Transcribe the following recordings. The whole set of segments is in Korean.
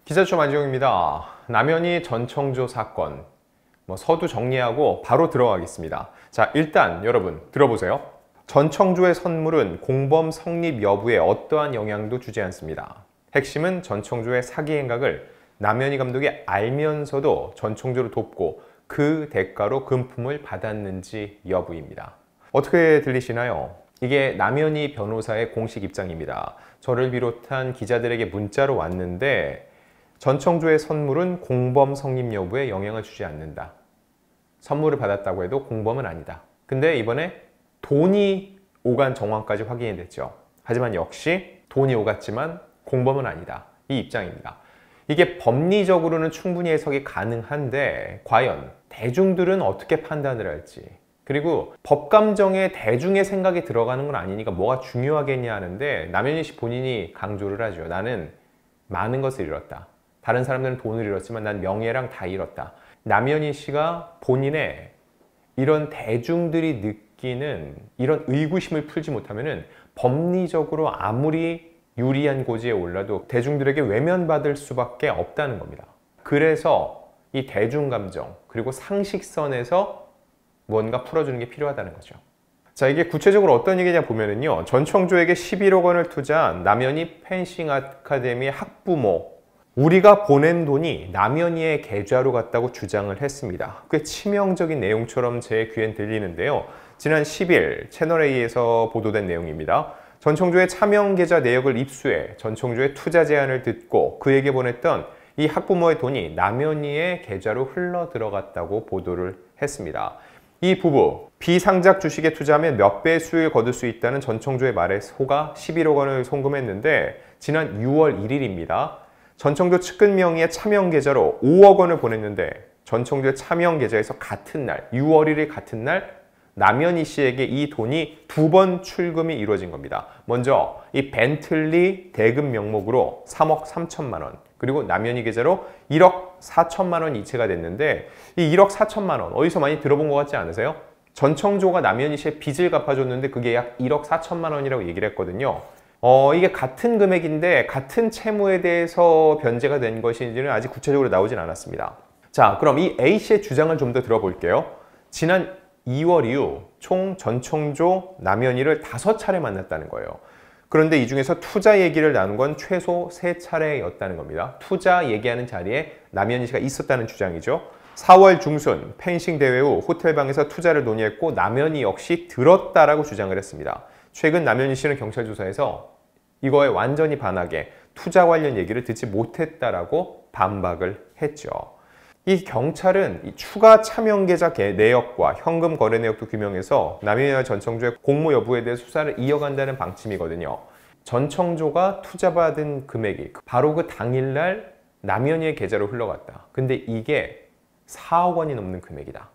기자초 안지용입니다. 남현희 전청조 사건 서두 정리하고 바로 들어가겠습니다. 자, 일단 여러분 들어보세요. 전청조의 선물은 공범 성립 여부에 어떠한 영향도 주지 않습니다. 핵심은 전청조의 사기 행각을 남현희 감독이 알면서도 전청조를 돕고 그 대가로 금품을 받았는지 여부입니다. 어떻게 들리시나요? 이게 남현희 변호사의 공식 입장입니다. 저를 비롯한 기자들에게 문자로 왔는데 전청조의 선물은 공범 성립 여부에 영향을 주지 않는다. 선물을 받았다고 해도 공범은 아니다. 근데 이번에 돈이 오간 정황까지 확인이 됐죠. 하지만 역시 돈이 오갔지만 공범은 아니다. 이 입장입니다. 이게 법리적으로는 충분히 해석이 가능한데 과연 대중들은 어떻게 판단을 할지, 그리고 법감정에 대중의 생각이 들어가는 건 아니니까 뭐가 중요하겠냐 하는데 남현희 씨 본인이 강조를 하죠. 나는 많은 것을 잃었다. 다른 사람들은 돈을 잃었지만 난 명예랑 다 잃었다. 남현희 씨가 본인의 이런 대중들이 느끼는 이런 의구심을 풀지 못하면은 법리적으로 아무리 유리한 고지에 올라도 대중들에게 외면받을 수밖에 없다는 겁니다. 그래서 이 대중감정 그리고 상식선에서 뭔가 풀어주는 게 필요하다는 거죠. 자, 이게 구체적으로 어떤 얘기냐 보면은요, 전청조에게 11억 원을 투자한 남현희 펜싱 아카데미 학부모, 우리가 보낸 돈이 남현희의 계좌로 갔다고 주장을 했습니다. 꽤 치명적인 내용처럼 제 귀엔 들리는데요. 지난 10일 채널A에서 보도된 내용입니다. 전청조의 차명 계좌 내역을 입수해 전청조의 투자 제안을 듣고 그에게 보냈던 이 학부모의 돈이 남현희의 계좌로 흘러 들어갔다고 보도를 했습니다. 이 부부, 비상작 주식에 투자하면 몇 배의 수익을 거둘 수 있다는 전청조의 말에 속아 11억 원을 송금했는데 지난 6월 1일입니다. 전청조 측근 명의의 차명 계좌로 5억 원을 보냈는데 전청조의 차명 계좌에서 같은 날, 6월 1일 같은 날 남현희 씨에게 이 돈이 2번 출금이 이루어진 겁니다. 먼저 이 벤틀리 대금 명목으로 3억 3천만 원, 그리고 남현희 계좌로 1억 4천만 원 이체가 됐는데 이 1억 4천만 원 어디서 많이 들어본 것 같지 않으세요? 전청조가 남현희 씨의 빚을 갚아줬는데 그게 약 1억 4천만 원이라고 얘기를 했거든요. 이게 같은 금액인데 같은 채무에 대해서 변제가 된 것인지는 아직 구체적으로 나오진 않았습니다. 자, 그럼 이 A씨의 주장을 좀 더 들어볼게요. 지난 2월 이후 총 전청조 남현희를 5차례 만났다는 거예요. 그런데 이 중에서 투자 얘기를 나눈 건 최소 3차례였다는 겁니다. 투자 얘기하는 자리에 남현희 씨가 있었다는 주장이죠. 4월 중순 펜싱 대회 후 호텔방에서 투자를 논의했고 남현희 역시 들었다라고 주장을 했습니다. 최근 남현희 씨는 경찰 조사에서 이거에 완전히 반하게 투자 관련 얘기를 듣지 못했다라고 반박을 했죠. 이 경찰은 이 추가 차명 계좌 내역과 현금 거래 내역도 규명해서 남현희와 전청조의 공모 여부에 대해 수사를 이어간다는 방침이거든요. 전청조가 투자받은 금액이 바로 그 당일날 남현희의 계좌로 흘러갔다. 근데 이게 4억 원이 넘는 금액이다.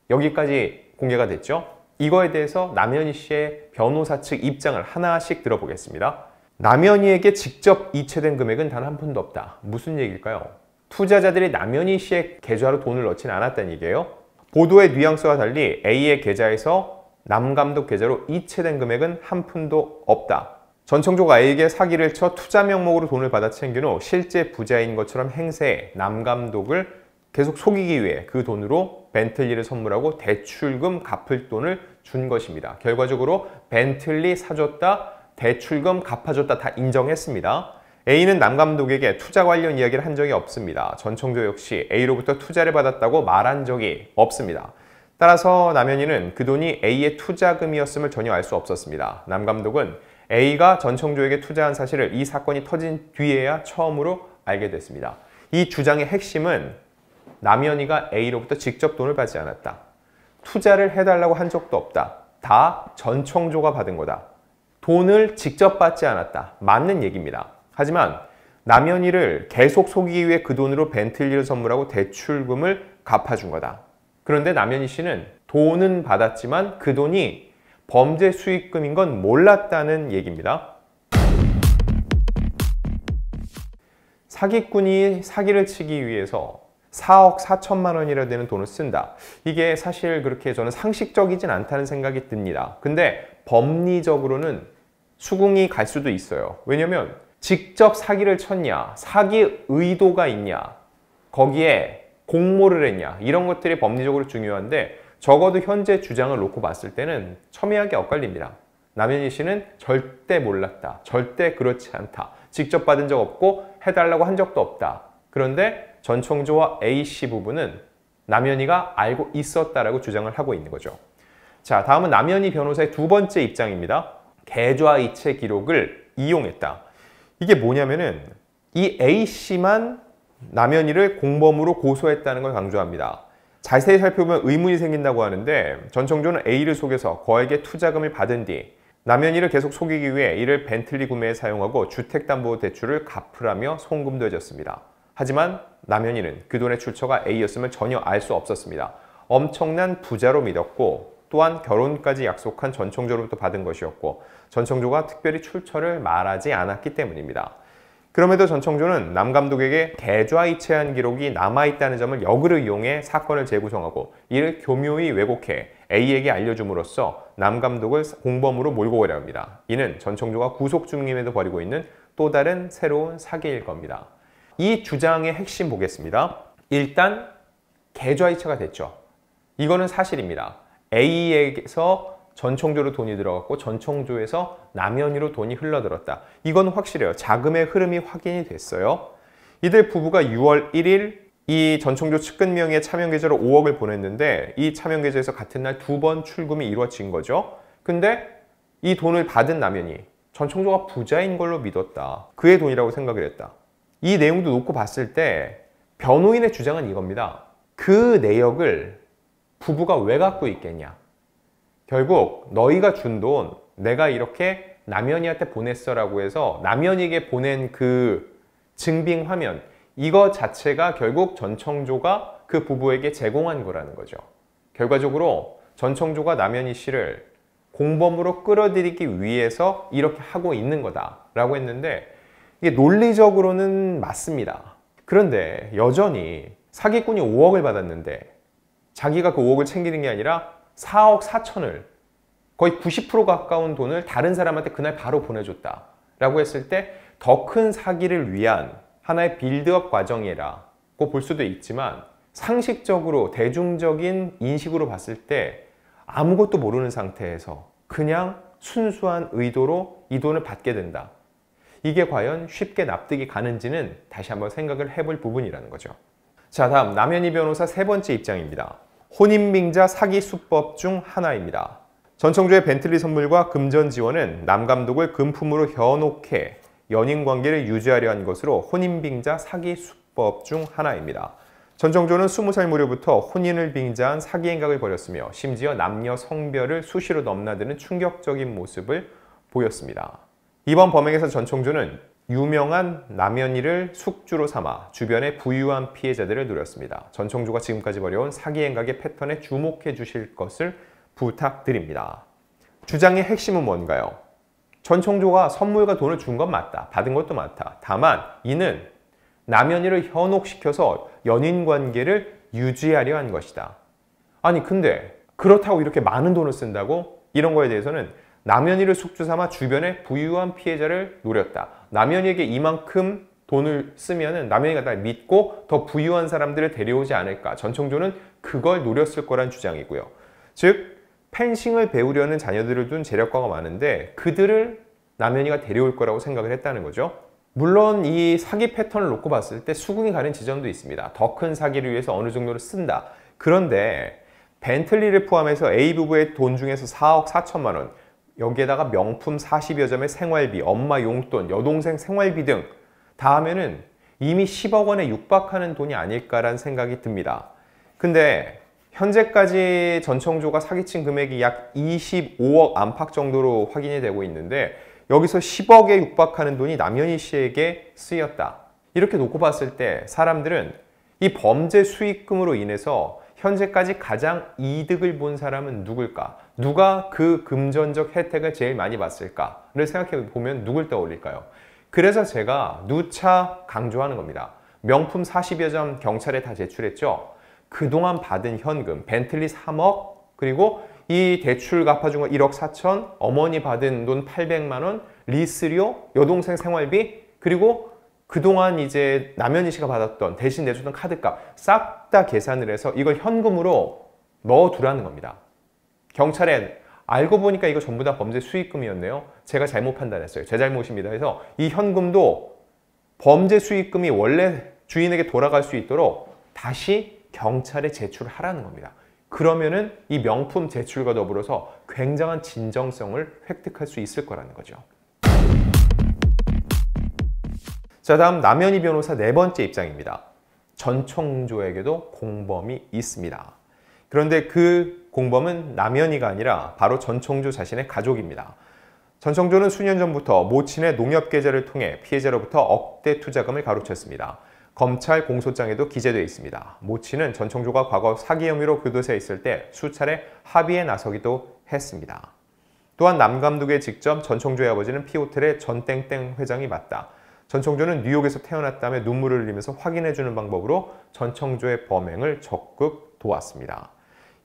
여기까지 공개가 됐죠? 이거에 대해서 남현희 씨의 변호사 측 입장을 하나씩 들어보겠습니다. 남현희에게 직접 이체된 금액은 단 한 푼도 없다. 무슨 얘기일까요? 투자자들이 남현희 씨의 계좌로 돈을 넣지는 않았다는 얘기예요. 보도의 뉘앙스와 달리 A의 계좌에서 남 감독 계좌로 이체된 금액은 한 푼도 없다. 전청조가 A에게 사기를 쳐 투자 명목으로 돈을 받아 챙긴 후 실제 부자인 것처럼 행세해 남 감독을 계속 속이기 위해 그 돈으로 벤틀리를 선물하고 대출금 갚을 돈을 준 것입니다. 결과적으로 벤틀리 사줬다, 대출금 갚아줬다 다 인정했습니다. A는 남 감독에게 투자 관련 이야기를 한 적이 없습니다. 전청조 역시 A로부터 투자를 받았다고 말한 적이 없습니다. 따라서 남현희는 그 돈이 A의 투자금이었음을 전혀 알 수 없었습니다. 남 감독은 A가 전청조에게 투자한 사실을 이 사건이 터진 뒤에야 처음으로 알게 됐습니다. 이 주장의 핵심은 남현희가 A로부터 직접 돈을 받지 않았다. 투자를 해달라고 한 적도 없다. 다 전청조가 받은 거다. 돈을 직접 받지 않았다. 맞는 얘기입니다. 하지만 남현희를 계속 속이기 위해 그 돈으로 벤틀리를 선물하고 대출금을 갚아준 거다. 그런데 남현희 씨는 돈은 받았지만 그 돈이 범죄 수익금인 건 몰랐다는 얘기입니다. 사기꾼이 사기를 치기 위해서 4억 4천만 원이라 되는 돈을 쓴다. 이게 사실 그렇게 저는 상식적이진 않다는 생각이 듭니다. 근데 법리적으로는 수긍이 갈 수도 있어요. 왜냐면 직접 사기를 쳤냐, 사기 의도가 있냐, 거기에 공모를 했냐, 이런 것들이 법리적으로 중요한데 적어도 현재 주장을 놓고 봤을 때는 첨예하게 엇갈립니다. 남현희 씨는 절대 몰랐다, 절대 그렇지 않다, 직접 받은 적 없고 해달라고 한 적도 없다. 그런데 전청조와 A씨 부부는 남현희가 알고 있었다라고 주장을 하고 있는 거죠. 자, 다음은 남현희 변호사의 두 번째 입장입니다. 계좌이체 기록을 이용했다. 이게 뭐냐면은 이 A씨만 남현희를 공범으로 고소했다는 걸 강조합니다. 자세히 살펴보면 의문이 생긴다고 하는데 전청조는 A를 속여서 거액의 투자금을 받은 뒤 남현희를 계속 속이기 위해 이를 벤틀리 구매에 사용하고 주택담보대출을 갚으라며 송금도 해줬습니다. 하지만 남현희는 그 돈의 출처가 A였음을 전혀 알 수 없었습니다. 엄청난 부자로 믿었고 또한 결혼까지 약속한 전청조로부터 받은 것이었고 전청조가 특별히 출처를 말하지 않았기 때문입니다. 그럼에도 전청조는 남 감독에게 계좌이체한 기록이 남아있다는 점을 역으로 이용해 사건을 재구성하고 이를 교묘히 왜곡해 A에게 알려줌으로써 남 감독을 공범으로 몰고 가려 합니다. 이는 전청조가 구속 중임에도 벌이고 있는 또 다른 새로운 사기일 겁니다. 이 주장의 핵심 보겠습니다. 일단 계좌이체가 됐죠. 이거는 사실입니다. A에게서 전청조로 돈이 들어갔고 전청조에서 남현희로 돈이 흘러들었다. 이건 확실해요. 자금의 흐름이 확인이 됐어요. 이들 부부가 6월 1일 이 전청조 측근 명의의 차명계좌로 5억을 보냈는데 이 차명계좌에서 같은 날 2번 출금이 이루어진 거죠. 근데 이 돈을 받은 남현희, 전청조가 부자인 걸로 믿었다. 그의 돈이라고 생각을 했다. 이 내용도 놓고 봤을 때 변호인의 주장은 이겁니다. 그 내역을 부부가 왜 갖고 있겠냐. 결국 너희가 준 돈 내가 이렇게 남현희한테 보냈어 라고 해서 남현희에게 보낸 그 증빙 화면, 이거 자체가 결국 전청조가 그 부부에게 제공한 거라는 거죠. 결과적으로 전청조가 남현희 씨를 공범으로 끌어들이기 위해서 이렇게 하고 있는 거다라고 했는데 이게 논리적으로는 맞습니다. 그런데 여전히 사기꾼이 5억을 받았는데 자기가 그 5억을 챙기는 게 아니라 4억 4천을 거의 90% 가까운 돈을 다른 사람한테 그날 바로 보내줬다라고 했을 때 더 큰 사기를 위한 하나의 빌드업 과정이라고 볼 수도 있지만 상식적으로 대중적인 인식으로 봤을 때 아무것도 모르는 상태에서 그냥 순수한 의도로 이 돈을 받게 된다. 이게 과연 쉽게 납득이 가는지는 다시 한번 생각을 해볼 부분이라는 거죠. 자, 다음 남현희 변호사 세 번째 입장입니다. 혼인빙자 사기 수법 중 하나입니다. 전청조의 벤틀리 선물과 금전 지원은 남 감독을 금품으로 현혹해 연인관계를 유지하려 한 것으로 혼인빙자 사기 수법 중 하나입니다. 전청조는 20살 무렵부터 혼인을 빙자한 사기 행각을 벌였으며 심지어 남녀 성별을 수시로 넘나드는 충격적인 모습을 보였습니다. 이번 범행에서 전청조는 유명한 남현희를 숙주로 삼아 주변의 부유한 피해자들을 노렸습니다. 전청조가 지금까지 벌여온 사기 행각의 패턴에 주목해 주실 것을 부탁드립니다. 주장의 핵심은 뭔가요? 전청조가 선물과 돈을 준 건 맞다. 받은 것도 맞다. 다만 이는 남현희를 현혹시켜서 연인관계를 유지하려 한 것이다. 아니 근데 그렇다고 이렇게 많은 돈을 쓴다고? 이런 거에 대해서는 남현희를 숙주 삼아 주변의 부유한 피해자를 노렸다. 남현희에게 이만큼 돈을 쓰면은 남현희가 날 믿고 더 부유한 사람들을 데려오지 않을까. 전청조는 그걸 노렸을 거란 주장이고요. 즉 펜싱을 배우려는 자녀들을 둔 재력가가 많은데 그들을 남현희가 데려올 거라고 생각을 했다는 거죠. 물론 이 사기 패턴을 놓고 봤을 때 수긍이 가는 지점도 있습니다. 더 큰 사기를 위해서 어느 정도를 쓴다. 그런데 벤틀리를 포함해서 A 부부의 돈 중에서 4억 4천만 원, 여기에다가 명품 40여 점의 생활비, 엄마 용돈, 여동생 생활비 등 다 하면은 이미 10억 원에 육박하는 돈이 아닐까라는 생각이 듭니다. 근데 현재까지 전청조가 사기친 금액이 약 25억 안팎 정도로 확인이 되고 있는데 여기서 10억에 육박하는 돈이 남현희 씨에게 쓰였다. 이렇게 놓고 봤을 때 사람들은 이 범죄 수익금으로 인해서 현재까지 가장 이득을 본 사람은 누굴까? 누가 그 금전적 혜택을 제일 많이 봤을까를 생각해 보면 누굴 떠올릴까요? 그래서 제가 누차 강조하는 겁니다. 명품 40여 점 경찰에 다 제출했죠. 그동안 받은 현금, 벤틀리 3억, 그리고 이 대출 갚아준 거 1억 4천, 어머니 받은 돈 800만 원, 리스료, 여동생 생활비, 그리고 그동안 이제 남현희 씨가 받았던 대신 내주던 카드값 싹 다 계산을 해서 이걸 현금으로 넣어두라는 겁니다. 경찰에 알고 보니까 이거 전부 다 범죄 수익금이었네요. 제가 잘못 판단했어요. 제 잘못입니다. 해서 이 현금도 범죄 수익금이 원래 주인에게 돌아갈 수 있도록 다시 경찰에 제출하라는 겁니다. 그러면은 이 명품 제출과 더불어서 굉장한 진정성을 획득할 수 있을 거라는 거죠. 자, 다음 남현희 변호사 네 번째 입장입니다. 전청조에게도 공범이 있습니다. 그런데 그 공범은 남현희가 아니라 바로 전청조 자신의 가족입니다. 전청조는 수년 전부터 모친의 농협 계좌를 통해 피해자로부터 억대 투자금을 가로챘습니다. 검찰 공소장에도 기재되어 있습니다. 모친은 전청조가 과거 사기 혐의로 교도소에 있을 때 수차례 합의에 나서기도 했습니다. 또한 남 감독에 직접 전청조의 아버지는 피호텔의 전땡땡 회장이 맞다. 전청조는 뉴욕에서 태어났다며 눈물을 흘리면서 확인해주는 방법으로 전청조의 범행을 적극 도왔습니다.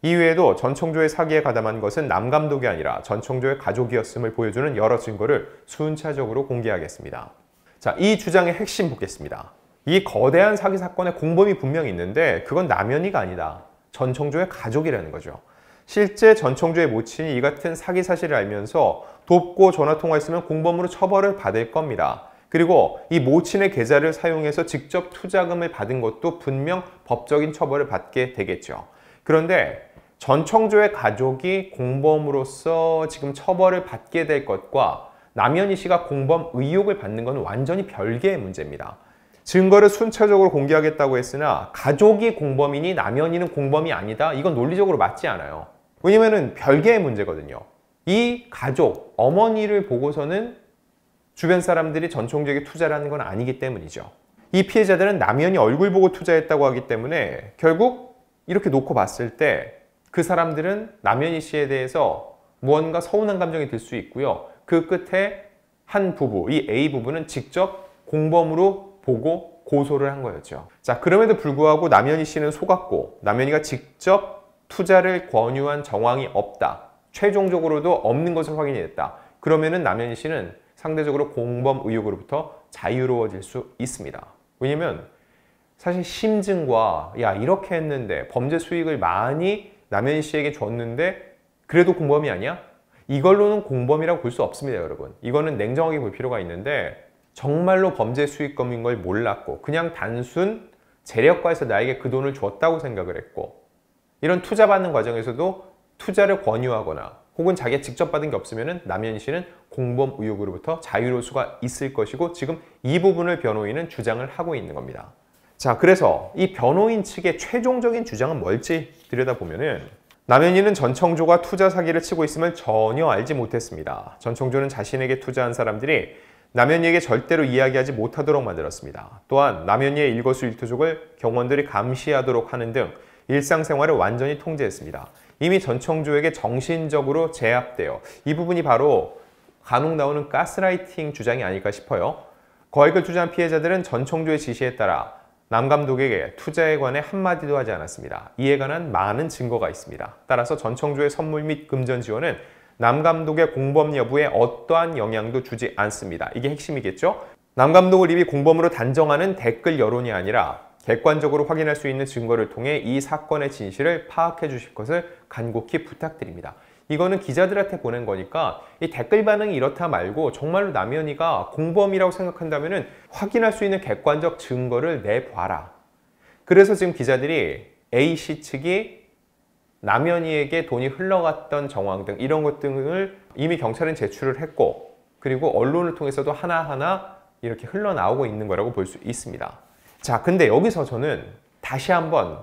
이외에도 전청조의 사기에 가담한 것은 남 감독이 아니라 전청조의 가족이었음을 보여주는 여러 증거를 순차적으로 공개하겠습니다. 자, 이 주장의 핵심 보겠습니다. 이 거대한 사기 사건의 공범이 분명히 있는데 그건 남현희가 아니다. 전청조의 가족이라는 거죠. 실제 전청조의 모친이 이 같은 사기 사실을 알면서 돕고 전화통화했으면 공범으로 처벌을 받을 겁니다. 그리고 이 모친의 계좌를 사용해서 직접 투자금을 받은 것도 분명 법적인 처벌을 받게 되겠죠. 그런데 전청조의 가족이 공범으로서 지금 처벌을 받게 될 것과 남현희 씨가 공범 의혹을 받는 것은 완전히 별개의 문제입니다. 증거를 순차적으로 공개하겠다고 했으나 가족이 공범이니 남현희는 공범이 아니다. 이건 논리적으로 맞지 않아요. 왜냐면은 별개의 문제거든요. 이 가족, 어머니를 보고서는 주변 사람들이 전청조에게 투자를 하는 건 아니기 때문이죠. 이 피해자들은 남현희 얼굴 보고 투자했다고 하기 때문에 결국 이렇게 놓고 봤을 때 그 사람들은 남현희 씨에 대해서 무언가 서운한 감정이 들 수 있고요. 그 끝에 한 부부, 이 A 부부는 직접 공범으로 보고 고소를 한 거였죠. 자, 그럼에도 불구하고 남현희 씨는 속았고 남현희가 직접 투자를 권유한 정황이 없다. 최종적으로도 없는 것을 확인이 됐다. 그러면은 남현희 씨는 상대적으로 공범 의혹으로부터 자유로워질 수 있습니다. 왜냐면 사실 심증과 야 이렇게 했는데 범죄 수익을 많이 남현희 씨에게 줬는데 그래도 공범이 아니야? 이걸로는 공범이라고 볼 수 없습니다, 여러분. 이거는 냉정하게 볼 필요가 있는데 정말로 범죄 수익금인 걸 몰랐고 그냥 단순 재력가에서 나에게 그 돈을 줬다고 생각을 했고 이런 투자받는 과정에서도 투자를 권유하거나 혹은 자기가 직접 받은 게 없으면 남현희 씨는 공범 의혹으로부터 자유로울 수가 있을 것이고 지금 이 부분을 변호인은 주장을 하고 있는 겁니다. 자, 그래서 이 변호인 측의 최종적인 주장은 뭘지 들여다보면은 남현희는 전청조가 투자 사기를 치고 있음을 전혀 알지 못했습니다. 전청조는 자신에게 투자한 사람들이 남현희에게 절대로 이야기하지 못하도록 만들었습니다. 또한 남현희의 일거수일투족을 경원들이 감시하도록 하는 등 일상생활을 완전히 통제했습니다. 이미 전청조에게 정신적으로 제압되어 이 부분이 바로 간혹 나오는 가스라이팅 주장이 아닐까 싶어요. 거액을 투자한 피해자들은 전청조의 지시에 따라 남 감독에게 투자에 관해 한마디도 하지 않았습니다. 이에 관한 많은 증거가 있습니다. 따라서 전청조의 선물 및 금전 지원은 남 감독의 공범 여부에 어떠한 영향도 주지 않습니다. 이게 핵심이겠죠? 남 감독을 이미 공범으로 단정하는 댓글 여론이 아니라 객관적으로 확인할 수 있는 증거를 통해 이 사건의 진실을 파악해 주실 것을 간곡히 부탁드립니다. 이거는 기자들한테 보낸 거니까 이 댓글 반응이 이렇다 말고 정말로 남현희가 공범이라고 생각한다면 확인할 수 있는 객관적 증거를 내봐라. 그래서 지금 기자들이 A씨 측이 남현희에게 돈이 흘러갔던 정황 등 이런 것 등을 이미 경찰은 제출을 했고 그리고 언론을 통해서도 하나하나 이렇게 흘러나오고 있는 거라고 볼 수 있습니다. 자, 근데 여기서 저는 다시 한번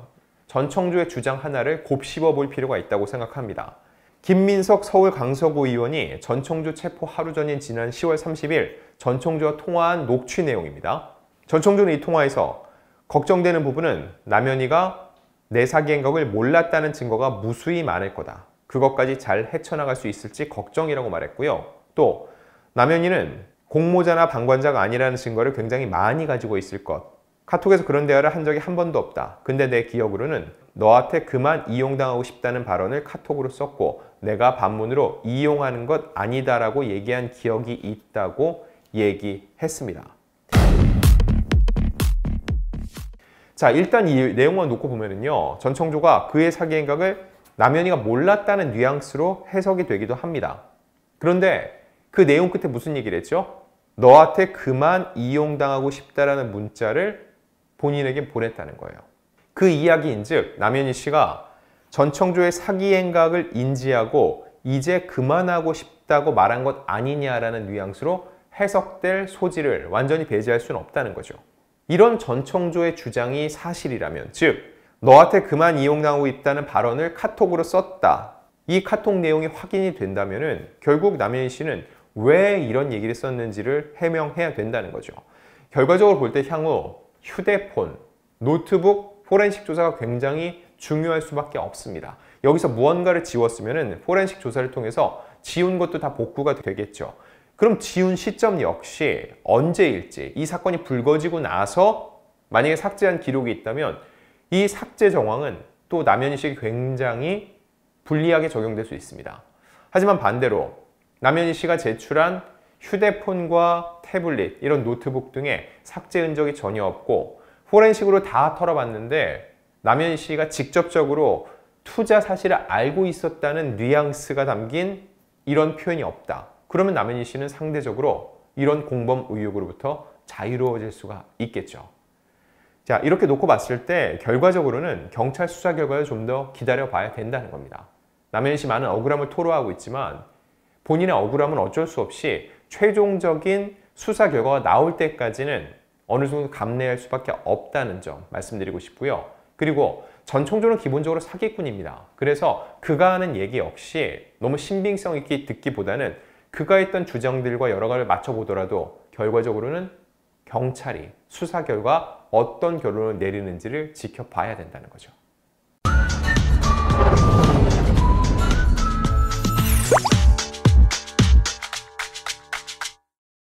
전청조의 주장 하나를 곱씹어 볼 필요가 있다고 생각합니다. 김민석 서울 강서구 의원이 전청조 체포 하루 전인 지난 10월 30일 전청조와 통화한 녹취 내용입니다. 전청조는 이 통화에서 걱정되는 부분은 남현희가 내 사기 행각을 몰랐다는 증거가 무수히 많을 거다. 그것까지 잘 헤쳐나갈 수 있을지 걱정이라고 말했고요. 또 남현희는 공모자나 방관자가 아니라는 증거를 굉장히 많이 가지고 있을 것. 카톡에서 그런 대화를 한 적이 한 번도 없다. 근데 내 기억으로는 너한테 그만 이용당하고 싶다는 발언을 카톡으로 썼고 내가 반문으로 이용하는 것 아니다라고 얘기한 기억이 있다고 얘기했습니다. 자, 일단 이 내용만 놓고 보면은요, 전청조가 그의 사기 행각을 남현이가 몰랐다는 뉘앙스로 해석이 되기도 합니다. 그런데 그 내용 끝에 무슨 얘기를 했죠? 너한테 그만 이용당하고 싶다라는 문자를 본인에게 보냈다는 거예요. 그 이야기인즉 남현희 씨가 전청조의 사기 행각을 인지하고 이제 그만하고 싶다고 말한 것 아니냐라는 뉘앙스로 해석될 소지를 완전히 배제할 수는 없다는 거죠. 이런 전청조의 주장이 사실이라면, 즉 너한테 그만 이용당하고 있다는 발언을 카톡으로 썼다. 이 카톡 내용이 확인이 된다면 결국 남현희 씨는 왜 이런 얘기를 썼는지를 해명해야 된다는 거죠. 결과적으로 볼 때 향후 휴대폰, 노트북, 포렌식 조사가 굉장히 중요할 수밖에 없습니다. 여기서 무언가를 지웠으면 포렌식 조사를 통해서 지운 것도 다 복구가 되겠죠. 그럼 지운 시점 역시 언제일지, 이 사건이 불거지고 나서 만약에 삭제한 기록이 있다면 이 삭제 정황은 또 남현희 씨에게 굉장히 불리하게 적용될 수 있습니다. 하지만 반대로 남현희 씨가 제출한 휴대폰과 태블릿, 이런 노트북 등의 삭제 흔적이 전혀 없고 포렌식으로 다 털어봤는데 남현희 씨가 직접적으로 투자 사실을 알고 있었다는 뉘앙스가 담긴 이런 표현이 없다. 그러면 남현희 씨는 상대적으로 이런 공범 의혹으로부터 자유로워질 수가 있겠죠. 자, 이렇게 놓고 봤을 때 결과적으로는 경찰 수사 결과를 좀 더 기다려 봐야 된다는 겁니다. 남현희 씨 많은 억울함을 토로하고 있지만 본인의 억울함은 어쩔 수 없이 최종적인 수사 결과가 나올 때까지는 어느 정도 감내할 수밖에 없다는 점 말씀드리고 싶고요. 그리고 전청조는 기본적으로 사기꾼입니다. 그래서 그가 하는 얘기 역시 너무 신빙성 있게 듣기보다는 그가 했던 주장들과 여러 가지를 맞춰보더라도 결과적으로는 경찰이 수사 결과 어떤 결론을 내리는지를 지켜봐야 된다는 거죠.